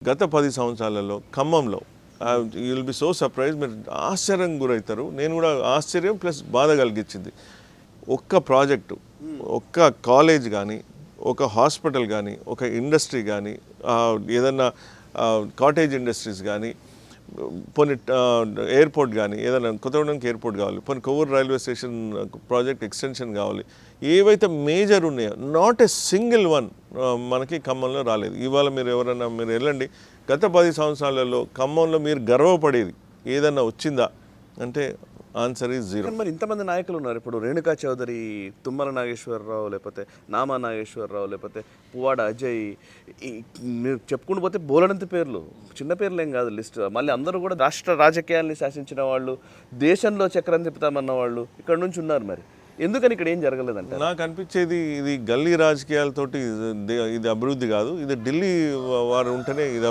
గత 10 సంవత్సరాలలో ఖమ్మంలో you will be so surprise, మీరు ఆశ్చర్యం గురవుతారు. నేను కూడా ఆశ్చర్యం ప్లస్ బాధ కలిగించింది. ఒక్క ప్రాజెక్టు, ఒక్క కాలేజ్ కానీ, ఒక హాస్పిటల్ కానీ, ఒక ఇండస్ట్రీ కానీ, ఏదన్నా కాటేజ్ ఇండస్ట్రీస్ కానీ, పోనీ ఎయిర్పోర్ట్ కానీ, ఏదైనా కొత్తగూడెంకి ఎయిర్పోర్ట్ కావాలి, పోనీ Kovvur railway station project extension కావాలి, ఏవైతే మేజర్ ఉన్నాయో నాట్ ఏ సింగిల్ వన్ మనకి ఖమ్మంలో రాలేదు. ఇవాళ మీరు ఎవరైనా మీరు వెళ్ళండి, గత 10 సంవత్సరాలలో ఖమ్మంలో మీరు గర్వపడేది ఏదన్నా వచ్చిందా అంటే ఆన్సర్ ఈజ్ జీరో. మరి ఇంతమంది నాయకులు ఉన్నారు. ఇప్పుడు రేణుకా చౌదరి, తుమ్మల నాగేశ్వరరావు, లేకపోతే నామా నాగేశ్వరరావు, లేకపోతే పువ్వాడ అజయ్, మీరు చెప్పుకుంటూ పోతే బోలెడంత పేర్లు, చిన్న పేర్లు ఏం కాదు లిస్ట్. మళ్ళీ అందరూ కూడా రాష్ట్ర రాజకీయాల్ని శాసించిన వాళ్ళు, దేశంలో చక్రం తిప్పుతామన్న వాళ్ళు ఇక్కడ నుంచి ఉన్నారు. మరి ఎందుకని ఇక్కడ ఏం జరగలేదంటే నాకు అనిపించేది ఇది గల్లీ రాజకీయాలతోటి ఇది అభివృద్ధి కాదు, ఇది ఢిల్లీ వారు ఉంటేనే ఇది